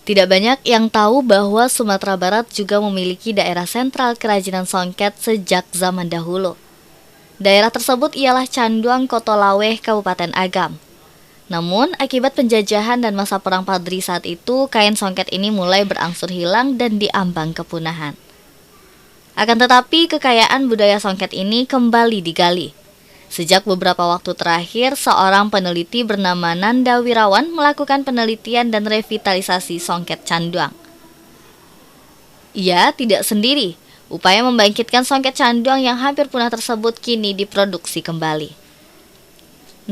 Tidak banyak yang tahu bahwa Sumatera Barat juga memiliki daerah sentral kerajinan songket sejak zaman dahulu. Daerah tersebut ialah Canduang Kotolaweh, Kabupaten Agam. Namun, akibat penjajahan dan masa perang Padri saat itu, kain songket ini mulai berangsur hilang dan diambang kepunahan. Akan tetapi, kekayaan budaya songket ini kembali digali. Sejak beberapa waktu terakhir, seorang peneliti bernama Nanda Wirawan melakukan penelitian dan revitalisasi songket Canduang. Ia tidak sendiri. Upaya membangkitkan songket Canduang yang hampir punah tersebut kini diproduksi kembali.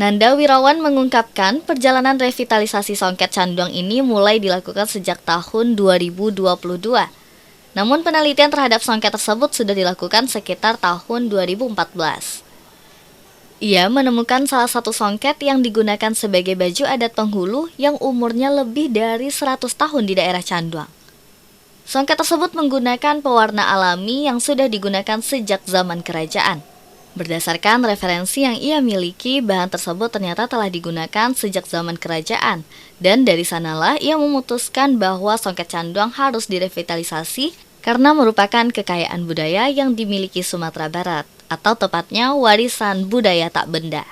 Nanda Wirawan mengungkapkan perjalanan revitalisasi songket Canduang ini mulai dilakukan sejak tahun 2022. Namun penelitian terhadap songket tersebut sudah dilakukan sekitar tahun 2014. Ia menemukan salah satu songket yang digunakan sebagai baju adat penghulu yang umurnya lebih dari 100 tahun di daerah Canduang. Songket tersebut menggunakan pewarna alami yang sudah digunakan sejak zaman kerajaan. Berdasarkan referensi yang ia miliki, bahan tersebut ternyata telah digunakan sejak zaman kerajaan. Dan dari sanalah ia memutuskan bahwa songket Canduang harus direvitalisasi karena merupakan kekayaan budaya yang dimiliki Sumatera Barat, atau tepatnya warisan budaya tak benda.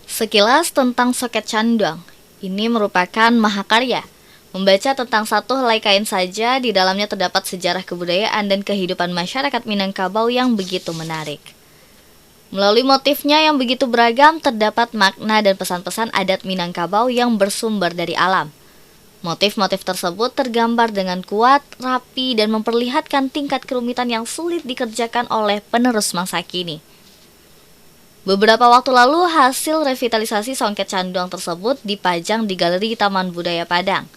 Sekilas tentang songket Canduang, ini merupakan mahakarya. Membaca tentang satu helai kain saja, di dalamnya terdapat sejarah kebudayaan dan kehidupan masyarakat Minangkabau yang begitu menarik. Melalui motifnya yang begitu beragam, terdapat makna dan pesan-pesan adat Minangkabau yang bersumber dari alam. Motif-motif tersebut tergambar dengan kuat, rapi, dan memperlihatkan tingkat kerumitan yang sulit dikerjakan oleh penerus masa kini. Beberapa waktu lalu, hasil revitalisasi songket Canduang tersebut dipajang di Galeri Taman Budaya Padang.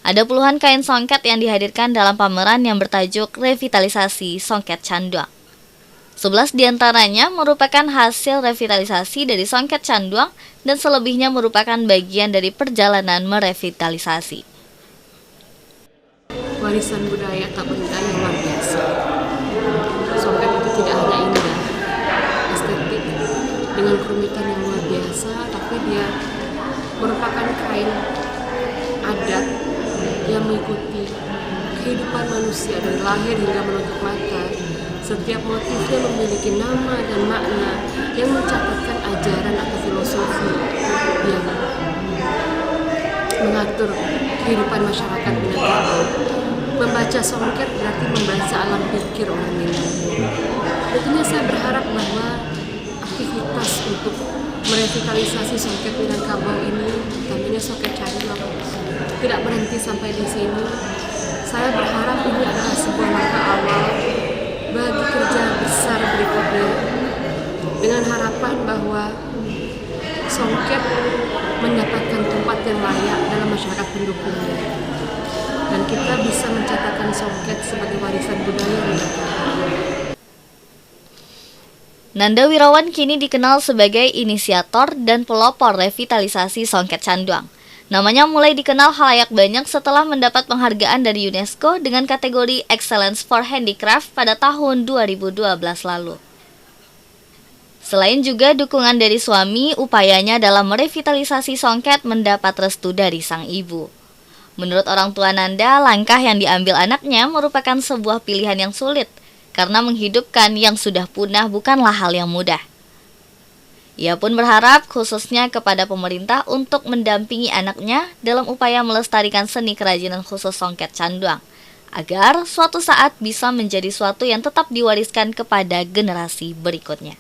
Ada puluhan kain songket yang dihadirkan dalam pameran yang bertajuk Revitalisasi Songket Canduang. 11 diantaranya merupakan hasil revitalisasi dari songket Canduang dan selebihnya merupakan bagian dari perjalanan merevitalisasi. Warisan budaya tak benda yang luar biasa. Songket itu tidak hanya indah, estetik, dengan kerumitan yang luar biasa, tapi dia merupakan kain adat yang mengikuti kehidupan manusia dari lahir hingga menutup mata. Setiap motifnya memiliki nama dan makna yang mencatatkan ajaran atau filosofi yang mengatur kehidupan masyarakat Minangkabau. Membaca songket berarti membaca alam pikir orang Minang. Tentunya saya berharap bahwa aktivitas untuk merevitalisasi songket Minangkabau ini, utamanya songket Canduang, tidak berhenti sampai di sini. Saya berharap ini adalah sebuah langkah awal bagi kerja besar berikutnya, dengan harapan bahwa songket mendapatkan tempat yang layak dalam masyarakat pendukungnya, dan kita bisa mencatatkan songket sebagai warisan budaya Minangkabau. Nanda Wirawan kini dikenal sebagai inisiator dan pelopor revitalisasi songket Canduang. Namanya mulai dikenal khalayak banyak setelah mendapat penghargaan dari UNESCO dengan kategori Excellence for Handicraft pada tahun 2012 lalu. Selain juga dukungan dari suami, upayanya dalam merevitalisasi songket mendapat restu dari sang ibu. Menurut orang tua Nanda, langkah yang diambil anaknya merupakan sebuah pilihan yang sulit, karena menghidupkan yang sudah punah bukanlah hal yang mudah. Ia pun berharap khususnya kepada pemerintah untuk mendampingi anaknya dalam upaya melestarikan seni kerajinan khusus songket Canduang, agar suatu saat bisa menjadi suatu yang tetap diwariskan kepada generasi berikutnya.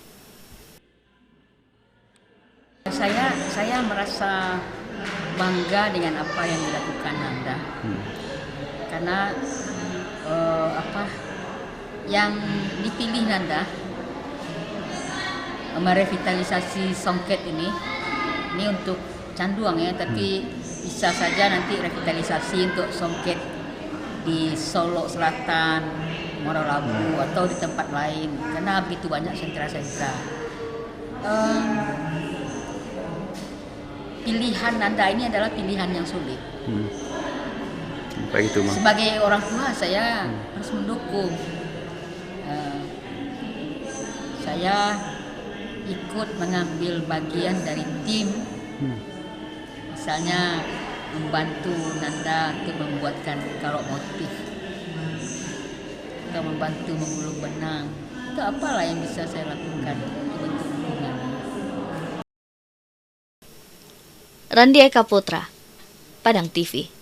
Saya merasa bangga dengan apa yang dilakukan Nanda, karena yang dipilih Nanda merevitalisasi songket ini untuk Canduang ya, tapi bisa saja nanti revitalisasi untuk songket di Solo Selatan, Morolabu atau di tempat lain, karena begitu banyak sentra-sentra. Pilihan Nanda ini adalah pilihan yang sulit. Apa itu, Ma? Sebagai orang tua saya harus mendukung. Saya ikut mengambil bagian dari tim, misalnya membantu Nanda untuk membuatkan kalau motif atau membantu menggulung benang. Itu apalah yang bisa saya lakukan untuk bentuk dukungan. Randi Eka Putra, Padang TV.